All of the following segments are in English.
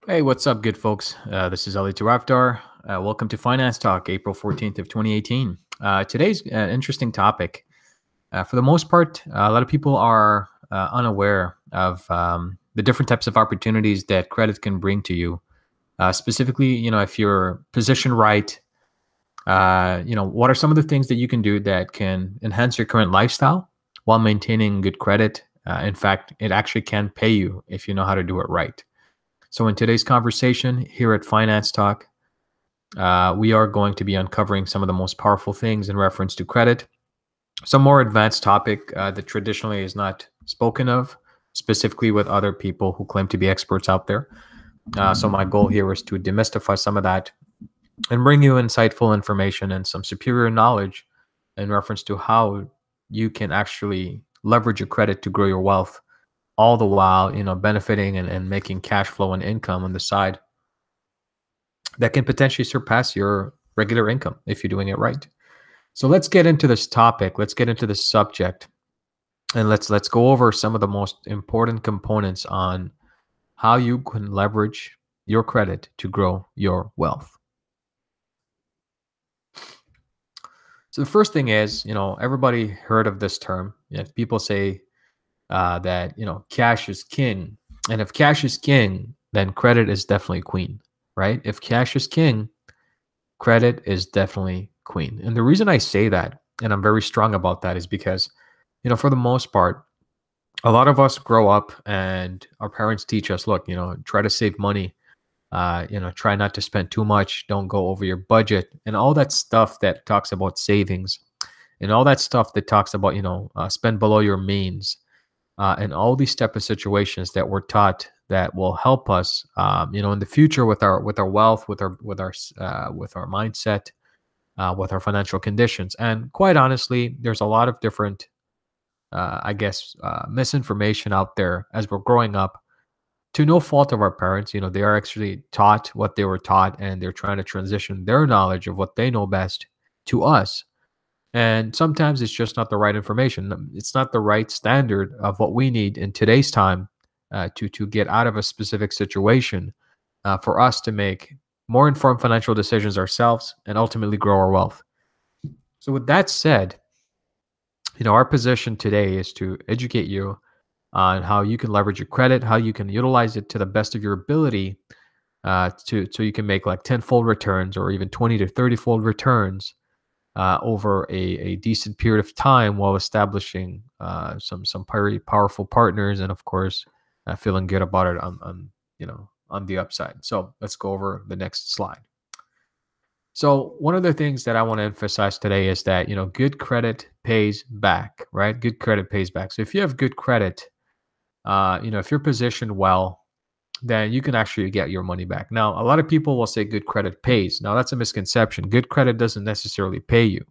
Hey, what's up, good folks? This is Ali Tarafdar. Welcome to Finance Talk, April 14th of 2018. Today's an interesting topic. For the most part, a lot of people are unaware of the different types of opportunities that credit can bring to you. Specifically, if you're positioned right, what are some of the things that you can do that can enhance your current lifestyle while maintaining good credit? In fact, it actually can pay you if you know how to do it right. So, in today's conversation here at Finance Talk, we are going to be uncovering some of the most powerful things in reference to credit, some more advanced topic that traditionally is not spoken of, specifically with other people who claim to be experts out there. So, my goal here is to demystify some of that and bring you insightful information and some superior knowledge in reference to how you can actually leverage your credit to grow your wealth, all the while benefiting and making cash flow and income on the side that can potentially surpass your regular income if you're doing it right. So let's get into this topic. Let's get into this subject, and let's go over some of the most important components on how you can leverage your credit to grow your wealth. So the first thing is, everybody heard of this term. People say that cash is king, and if cash is king, then credit is definitely queen, right? If cash is king, credit is definitely queen. And the reason I say that, and I'm very strong about that, is because, for the most part, a lot of us grow up and our parents teach us, look, try to save money, try not to spend too much, don't go over your budget, and all that stuff that talks about savings, and all that stuff that talks about, spend below your means, and all these type of situations that we're taught that will help us, in the future with our wealth, with our mindset, with our financial conditions. And quite honestly, there's a lot of different, misinformation out there as we're growing up. To no fault of our parents, they are actually taught what they were taught, and they're trying to transition their knowledge of what they know best to us. And sometimes it's just not the right information. It's not the right standard of what we need in today's time to get out of a specific situation, for us to make more informed financial decisions ourselves and ultimately grow our wealth. So, with that said, our position today is to educate you on how you can leverage your credit, how you can utilize it to the best of your ability, to so you can make like tenfold returns or even 20 to 30-fold returns over a decent period of time, while establishing some very powerful partners, and of course, feeling good about it on the upside. So let's go over the next slide. So one of the things that I want to emphasize today is that good credit pays back, right? Good credit pays back. So if you have good credit, if you're positioned well, then you can actually get your money back. Now, a lot of people will say good credit pays. Now, that's a misconception. Good credit doesn't necessarily pay you.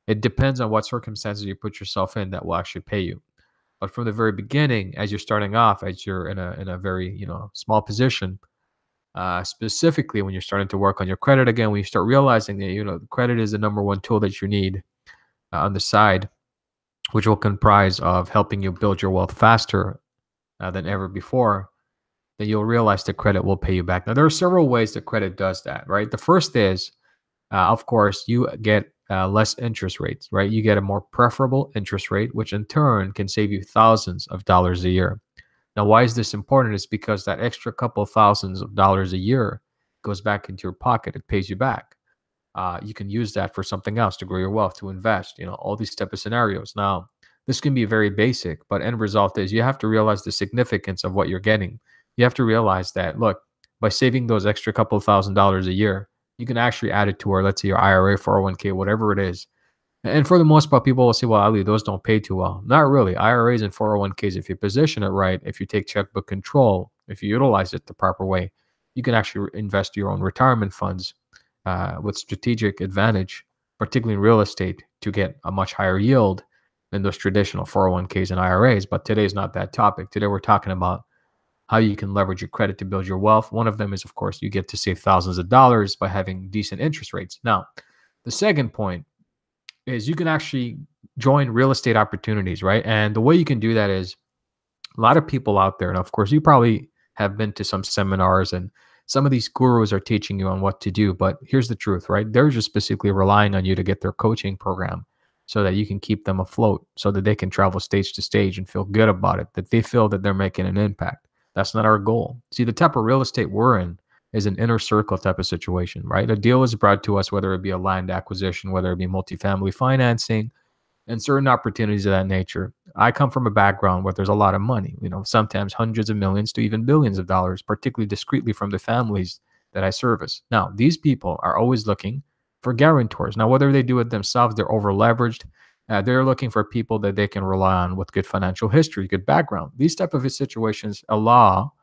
It depends on what circumstances you put yourself in that will actually pay you. But from the very beginning, as you're starting off, as you're in a very small position, specifically when you're starting to work on your credit again, when you start realizing that credit is the number one tool that you need on the side, which will comprise of helping you build your wealth faster than ever before, then you'll realize that credit will pay you back. Now, there are several ways that credit does that, right? The first is, of course, you get less interest rates, right? You get a more preferable interest rate, which in turn can save you thousands of dollars a year. Now, why is this important? It's because that extra couple thousands of dollars a year goes back into your pocket. It pays you back. You can use that for something else, to grow your wealth, to invest, all these type of scenarios. Now, this can be very basic, but end result is you have to realize the significance of what you're getting. You have to realize that, look, by saving those extra couple $1,000s a year, you can actually add it to, or let's say your IRA, 401k, whatever it is. And for the most part, people will say, well, Ali, those don't pay too well. Not really. IRAs and 401ks, if you position it right, if you take checkbook control, if you utilize it the proper way, you can actually invest your own retirement funds with strategic advantage, particularly in real estate, to get a much higher yield than those traditional 401ks and IRAs. But today is not that topic. Today we're talking about how you can leverage your credit to build your wealth. One of them is, of course, you get to save thousands of dollars by having decent interest rates. Now, the second point is you can actually join real estate opportunities, right? And the way you can do that is, a lot of people out there, and of course, you probably have been to some seminars and Some of these gurus are teaching you on what to do, but here's the truth, right? They're just basically relying on you to get their coaching program so that you can keep them afloat, so that they can travel stage to stage and feel good about it, that they feel that they're making an impact. That's not our goal. See, the type of real estate we're in is an inner circle type of situation, right? A deal is brought to us, whether it be a land acquisition, whether it be multifamily financing, and certain opportunities of that nature. I come from a background where there's a lot of money, sometimes hundreds of millions to even billions of dollars, particularly discreetly from the families that I service. Now, these people are always looking for guarantors. Now, whether they do it themselves, they're over leveraged. They're looking for people that they can rely on with good financial history, good background. These type of situations allow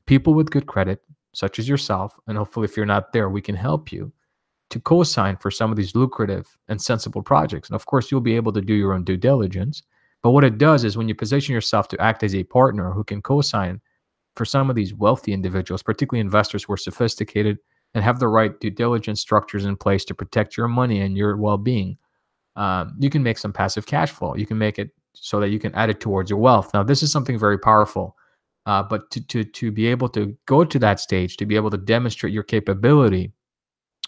people with good credit, such as yourself, and hopefully, if you're not there, we can help you to co-sign for some of these lucrative and sensible projects. And of course, you'll be able to do your own due diligence. But what it does is when you position yourself to act as a partner who can co-sign for some of these wealthy individuals, particularly investors who are sophisticated and have the right due diligence structures in place to protect your money and your well-being, you can make some passive cash flow. You can make it so that you can add it towards your wealth. Now, this is something very powerful. But to be able to go to that stage, to be able to demonstrate your capability,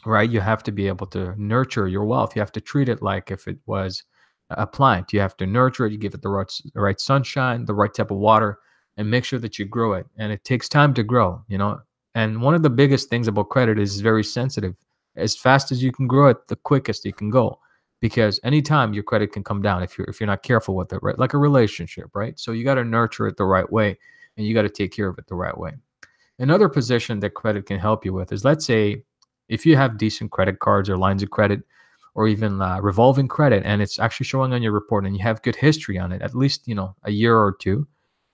right? You have to be able to nurture your wealth. You have to treat it like if it was a plant. You have to nurture it. You give it the right sunshine, the right type of water, and make sure that you grow it. And it takes time to grow. And one of the biggest things about credit is it's very sensitive. As fast as you can grow it, the quickest you can go. Because anytime your credit can come down if you're not careful with it, right? Like a relationship, right? So you got to nurture it the right way, and you got to take care of it the right way. Another position that credit can help you with is, let's say, if you have decent credit cards or lines of credit or even revolving credit, and it's actually showing on your report and you have good history on it, at least, a year or two,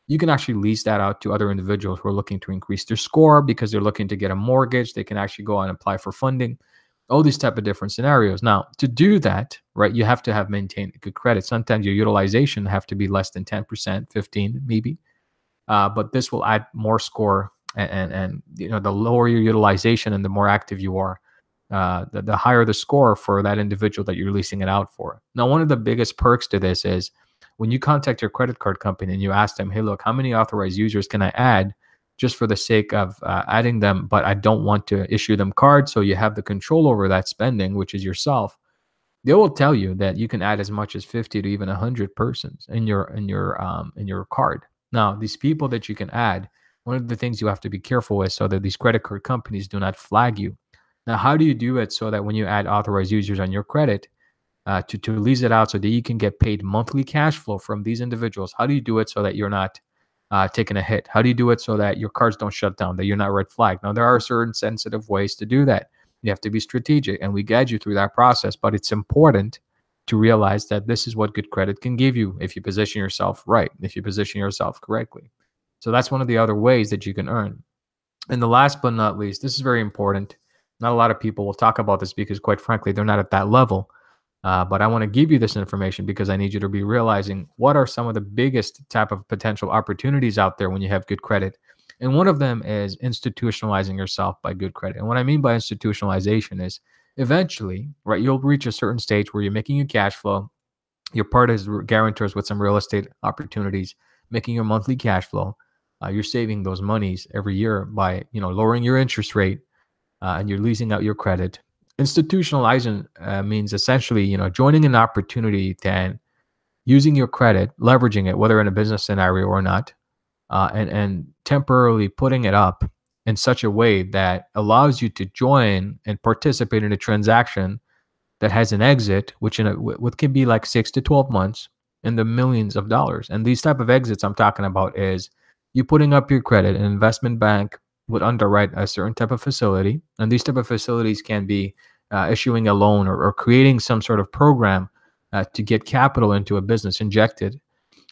you can actually lease that out to other individuals who are looking to increase their score because they're looking to get a mortgage. They can actually go out and apply for funding, all these type of different scenarios. Now, to do that, right, you have to have maintained good credit. Sometimes your utilization have to be less than 10%, 15 maybe. But this will add more score, and the lower your utilization and the more active you are, the higher the score for that individual that you're leasing it out for. Now, one of the biggest perks to this is when you contact your credit card company and you ask them, hey, look, how many authorized users can I add just for the sake of adding them, but I don't want to issue them cards, so you have the control over that spending, which is yourself. They will tell you that you can add as much as 50 to even 100 persons in your card. Now, these people that you can add, one of the things you have to be careful with so that these credit card companies do not flag you. Now, how do you do it so that when you add authorized users on your credit, to lease it out so that you can get paid monthly cash flow from these individuals? How do you do it so that you're not taking a hit? How do you do it so that your cards don't shut down, that you're not red flagged? Now, there are certain sensitive ways to do that. You have to be strategic, and we guide you through that process. But it's important to realize that this is what good credit can give you if you position yourself right, if you position yourself correctly. So that's one of the other ways that you can earn. And the last but not least, this is very important. Not a lot of people will talk about this because, quite frankly, they're not at that level. But I want to give you this information because I need you to be realizing what are some of the biggest type of potential opportunities out there when you have good credit. And one of them is institutionalizing yourself by good credit. And what I mean by institutionalization is eventually, right, you'll reach a certain stage where you're making your cash flow. Your part is guarantors with some real estate opportunities, making your monthly cash flow. You're saving those monies every year by lowering your interest rate, and you're leasing out your credit. Institutionalizing means essentially joining an opportunity and using your credit, leveraging it, whether in a business scenario or not, and temporarily putting it up in such a way that allows you to join and participate in a transaction that has an exit, which what can be like 6 to 12 months, in the millions of dollars. And these type of exits I'm talking about is you putting up your credit. An investment bank would underwrite a certain type of facility, and these type of facilities can be issuing a loan, or creating some sort of program to get capital into a business injected.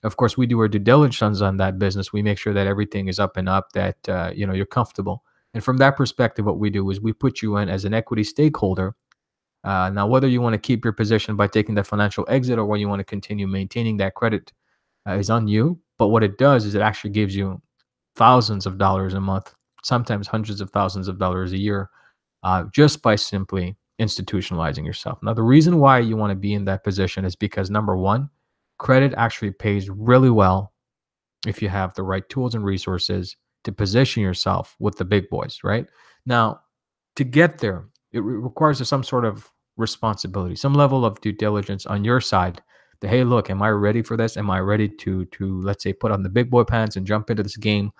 Of course, we do our due diligence on that business. We make sure that everything is up and up, that you're comfortable. And from that perspective, what we do is we put you in as an equity stakeholder. Now, whether you want to keep your position by taking the financial exit or whether you want to continue maintaining that credit is on you. But what it does is it actually gives you thousands of dollars a month, sometimes hundreds of thousands of dollars a year, just by simply institutionalizing yourself. Now, the reason why you want to be in that position is because, number one, credit actually pays really well if you have the right tools and resources to position yourself with the big boys, right? Now, to get there, it requires some sort of responsibility, some level of due diligence on your side. That, hey, look, am I ready for this? Am I ready to let's say put on the big boy pants and jump into this game?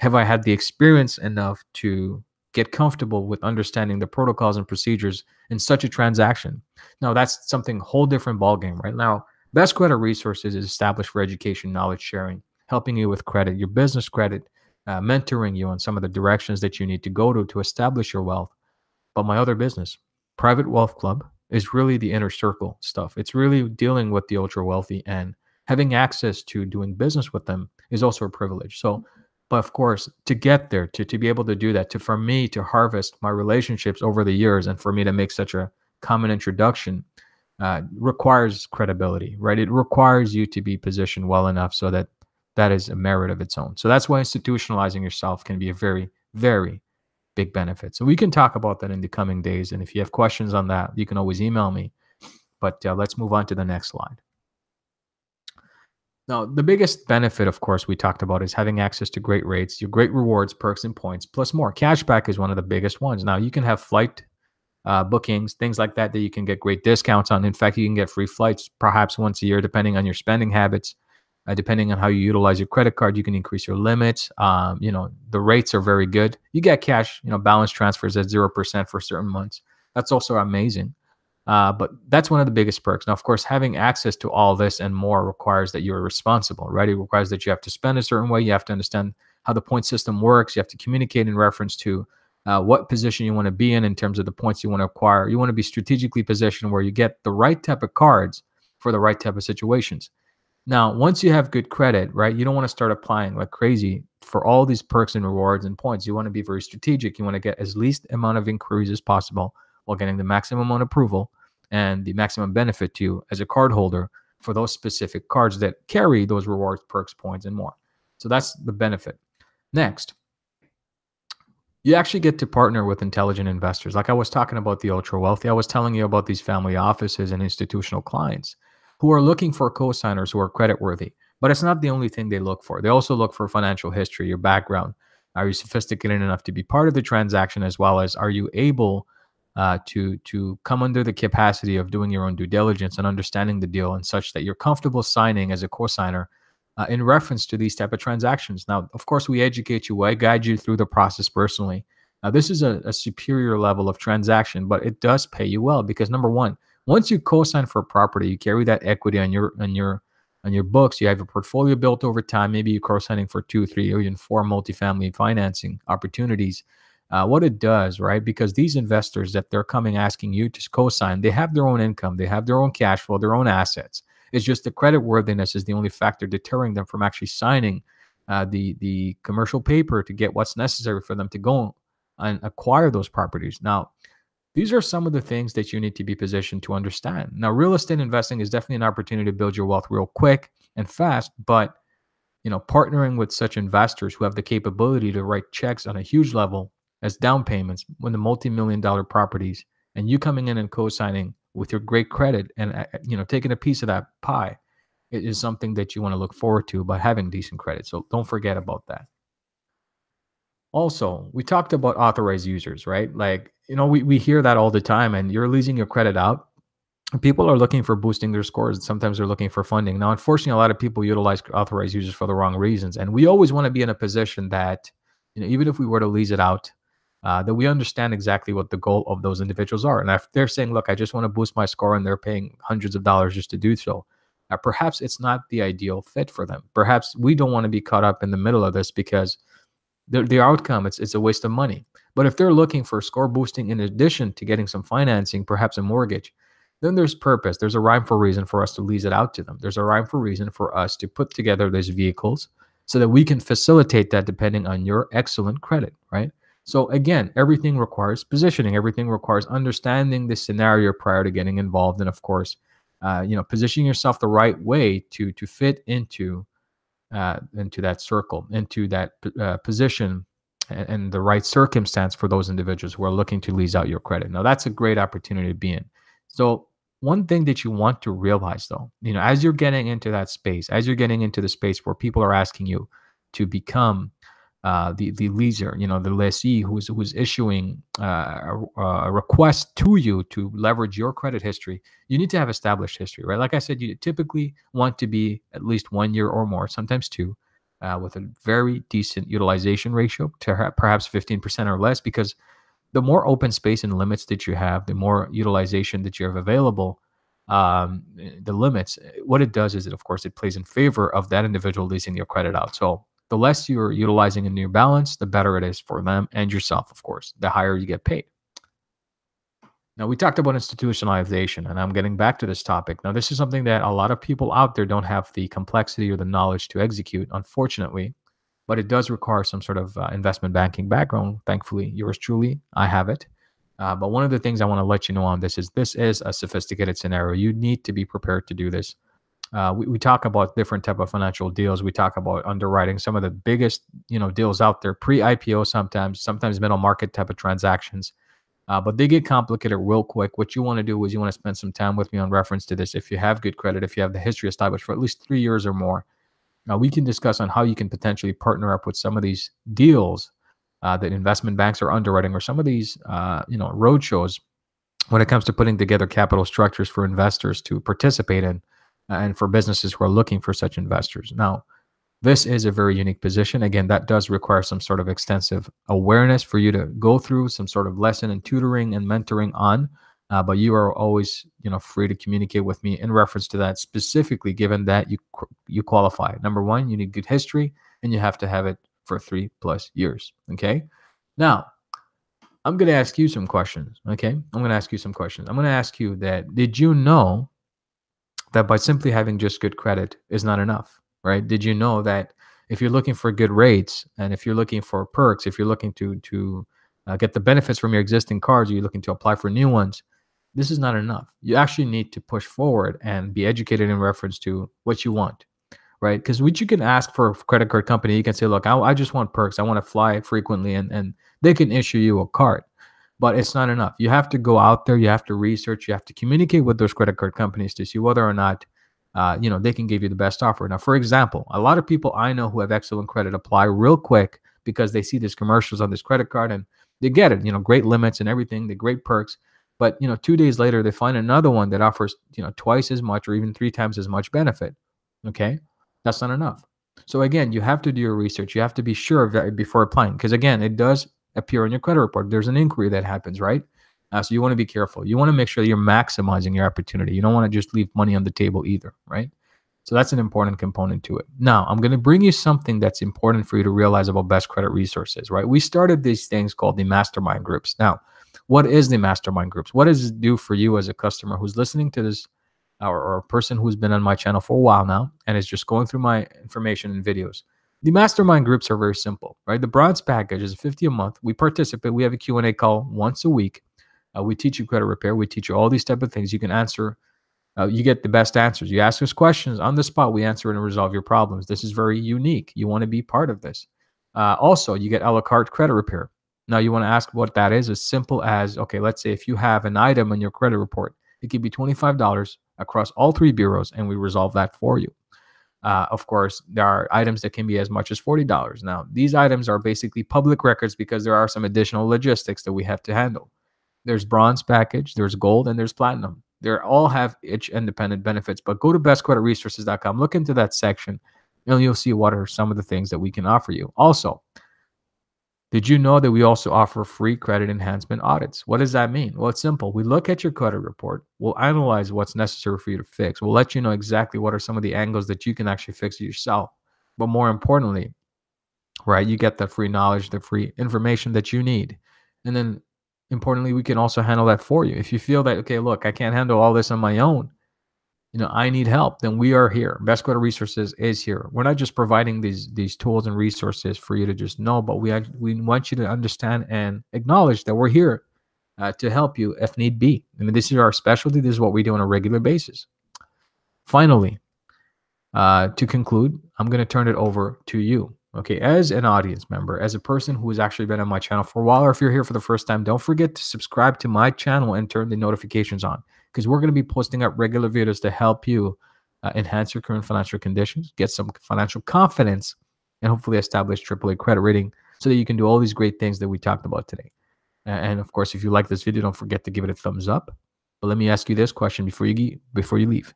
Have I had the experience enough to get comfortable with understanding the protocols and procedures in such a transaction? Now, that's something whole different ballgame, right? Now, Best Credit Resources is established for education, knowledge sharing, helping you with credit, your business credit, mentoring you on some of the directions that you need to go to establish your wealth. But my other business, Private Wealth Club, is really the inner circle stuff. It's really dealing with the ultra wealthy, and having access to doing business with them is also a privilege. So, but of course, to get there, to be able to do that, to for me to harvest my relationships over the years, and for me to make such a common introduction, requires credibility, right? It requires you to be positioned well enough so that that is a merit of its own. So that's why institutionalizing yourself can be a very, very big benefit. So we can talk about that in the coming days. And if you have questions on that, you can always email me. But let's move on to the next slide. Now, the biggest benefit, of course, we talked about is having access to great rates, your great rewards, perks, and points, plus more. Cashback is one of the biggest ones. Now, you can have flight bookings, things like that, that you can get great discounts on. In fact, you can get free flights perhaps once a year, depending on your spending habits. Depending on how you utilize your credit card, you can increase your limits. The rates are very good. You get cash, balance transfers at 0% for certain months. That's also amazing. But that's one of the biggest perks. Now, of course, having access to all this and more requires that you're responsible, right? It requires that you have to spend a certain way. You have to understand how the point system works. You have to communicate in reference to what position you want to be in terms of the points you want to acquire. You want to be strategically positioned where you get the right type of cards for the right type of situations. Now, once you have good credit, right, you don't want to start applying like crazy for all these perks and rewards and points. You want to be very strategic. You want to get as least amount of inquiries as possible while getting the maximum amount of approval and the maximum benefit to you as a card holder for those specific cards that carry those rewards, perks, points, and more. So that's the benefit. Next, you actually get to partner with intelligent investors. Like I was talking about the ultra wealthy, I was telling you about these family offices and institutional clients who are looking for co-signers who are credit worthy. But it's not the only thing they look for. They also look for financial history, your background. Are you sophisticated enough to be part of the transaction, as well as are you able to come under the capacity of doing your own due diligence and understanding the deal and such that you're comfortable signing as a co-signer in reference to these type of transactions. Now, of course, we educate you. I guide you through the process personally. Now, this is a superior level of transaction, but it does pay you well because number one, once you co-sign for a property, you carry that equity on your books. You have a portfolio built over time. Maybe you're co-signing for 2, 3, or even 4 multifamily financing opportunities. What it does, right? Because these investors that they're coming asking you to co-sign, they have their own income, they have their own cash flow, their own assets. It's just the credit worthiness is the only factor deterring them from actually signing the commercial paper to get what's necessary for them to go and acquire those properties. Now, these are some of the things that you need to be positioned to understand. Now, real estate investing is definitely an opportunity to build your wealth real quick and fast, but partnering with such investors who have the capability to write checks on a huge level as down payments when the multi-million dollar properties and you coming in and co-signing with your great credit and taking a piece of that pie, it is something that you want to look forward to by having decent credit. So don't forget about that. Also, we talked about authorized users, right? Like, we hear that all the time, and you're leasing your credit out. People are looking for boosting their scores. Sometimes they're looking for funding. Now, unfortunately, a lot of people utilize authorized users for the wrong reasons. And we always want to be in a position that, even if we were to lease it out, that we understand exactly what the goal of those individuals are. And if they're saying, look, I just want to boost my score, and they're paying hundreds of dollars just to do so, perhaps it's not the ideal fit for them. Perhaps we don't want to be caught up in the middle of this because the outcome, it's a waste of money. But if they're looking for score boosting in addition to getting some financing, perhaps a mortgage, then there's purpose. There's a rhyme for reason for us to lease it out to them. There's a rhyme for reason for us to put together these vehicles so that we can facilitate that depending on your excellent credit, right? So again, everything requires positioning. Everything requires understanding the scenario prior to getting involved, and of course, positioning yourself the right way to fit into that circle, into that position, and the right circumstance for those individuals who are looking to lease out your credit. Now, that's a great opportunity to be in. So, one thing that you want to realize, though, as you're getting into that space, as you're getting into the space where people are asking you to become the leaser, the lessee who's issuing a request to you to leverage your credit history, you need to have established history, right? Like I said, you typically want to be at least 1 year or more, sometimes two, with a very decent utilization ratio, to perhaps 15% or less, because the more open space and limits that you have, the more utilization that you have available, the limits, what it does is of course, it plays in favor of that individual leasing your credit out. So the less you're utilizing in your balance, the better it is for them and yourself, of course, the higher you get paid. Now, we talked about institutionalization, and I'm getting back to this topic. Now, this is something that a lot of people out there don't have the complexity or the knowledge to execute, unfortunately, but it does require some sort of investment banking background. Thankfully, yours truly, I have it. But one of the things I want to let you know on this is a sophisticated scenario. You need to be prepared to do this. We talk about different type of financial deals. We talk about underwriting some of the biggest deals out there, pre-IPO, sometimes middle market type of transactions. But they get complicated real quick. What you want to do is you want to spend some time with me on reference to this. If you have good credit, if you have the history established for at least 3 years or more, we can discuss on how you can potentially partner up with some of these deals that investment banks are underwriting, or some of these road shows when it comes to putting together capital structures for investors to participate in, and for businesses who are looking for such investors. Now, this is a very unique position. Again, that does require some sort of extensive awareness for you to go through, some sort of lesson and tutoring and mentoring on. But you are always, free to communicate with me in reference to that, specifically given that you qualify. Number one, you need good history, and you have to have it for 3+ years. Okay. Now, I'm going to ask you some questions. Okay. I'm going to ask you some questions. I'm going to ask you that, did you know that by simply having just good credit is not enough, right? Did you know that if you're looking for good rates, and if you're looking for perks, if you're looking to get the benefits from your existing cards, or you're looking to apply for new ones, this is not enough. You actually need to push forward and be educated in reference to what you want, right? Because what you can ask for a credit card company, you can say, look, I just want perks. I want to fly frequently, and they can issue you a card. But it's not enough. You have to go out there. You have to research. You have to communicate with those credit card companies to see whether or not, they can give you the best offer. Now, for example, a lot of people I know who have excellent credit apply real quick because they see these commercials on this credit card and they get it. Great limits and everything, the great perks. But 2 days later, they find another one that offers twice as much or even 3 times as much benefit. Okay, that's not enough. So again, you have to do your research. You have to be sure of that before applying, because again, it does appear on your credit report. There's an inquiry that happens, right? So you want to be careful. You want to make sure that you're maximizing your opportunity. You don't want to just leave money on the table either, right? So that's an important component to it. Now, I'm going to bring you something that's important for you to realize about best credit resources, right? We started these things called the mastermind groups. Now, what is the mastermind groups? What does it do for you as a customer who's listening to this, or a person who's been on my channel for a while now and is just going through my information and videos? The mastermind groups are very simple, right? The bronze package is $50 a month. We participate. We have a Q&A call once a week. We teach you credit repair. We teach you all these type of things. You can answer. You get the best answers. You ask us questions on the spot. We answer and resolve your problems. This is very unique. You want to be part of this. Also, you get a la carte credit repair. Now, you want to ask what that is. As simple as, okay, let's say if you have an item on your credit report, it could be $25 across all 3 bureaus, and we resolve that for you. Of course, there are items that can be as much as $40. Now, these items are basically public records because there are some additional logistics that we have to handle. There's bronze package, there's gold, and there's platinum. They all have each independent benefits, but go to bestcreditresources.com, look into that section, and you'll see what are some of the things that we can offer you. Also, did you know that we also offer free credit enhancement audits? What does that mean? Well, it's simple. We look at your credit report. We'll analyze what's necessary for you to fix. We'll let you know exactly what are some of the angles that you can actually fix it yourself. But more importantly, right, you get the free knowledge, the free information that you need. And then importantly, we can also handle that for you. If you feel that, okay, look, I can't handle all this on my own, I need help, then we are here. Best Credit Resources is here. We're not just providing these tools and resources for you to just know, but we want you to understand and acknowledge that we're here to help you if need be. I mean, this is our specialty. This is what we do on a regular basis. Finally, to conclude, I'm going to turn it over to you. Okay, as an audience member, as a person who has actually been on my channel for a while, or if you're here for the first time, don't forget to subscribe to my channel and turn the notifications on, because we're going to be posting up regular videos to help you enhance your current financial conditions, get some financial confidence, and hopefully establish AAA credit rating so that you can do all these great things that we talked about today. And of course, if you like this video, don't forget to give it a thumbs up. But let me ask you this question before you leave.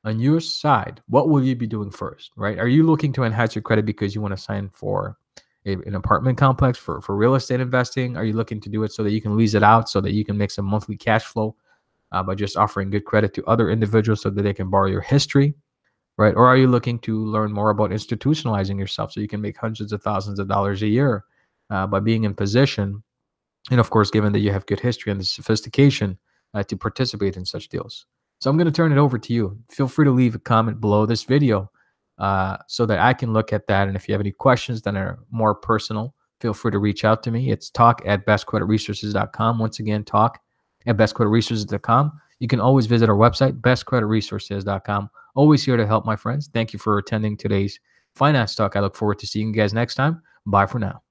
On your side, what will you be doing first, right? Are you looking to enhance your credit because you want to sign for an apartment complex for real estate investing? Are you looking to do it so that you can lease it out so that you can make some monthly cash flow by just offering good credit to other individuals so that they can borrow your history, right? Or are you looking to learn more about institutionalizing yourself so you can make hundreds of thousands of dollars a year by being in position, and of course, given that you have good history and the sophistication to participate in such deals? So I'm going to turn it over to you. Feel free to leave a comment below this video so that I can look at that. And if you have any questions that are more personal, feel free to reach out to me. It's talk@bestcreditresources.com. Once again, talk@bestcreditresources.com. You can always visit our website, bestcreditresources.com. Always here to help, my friends. Thank you for attending today's finance talk. I look forward to seeing you guys next time. Bye for now.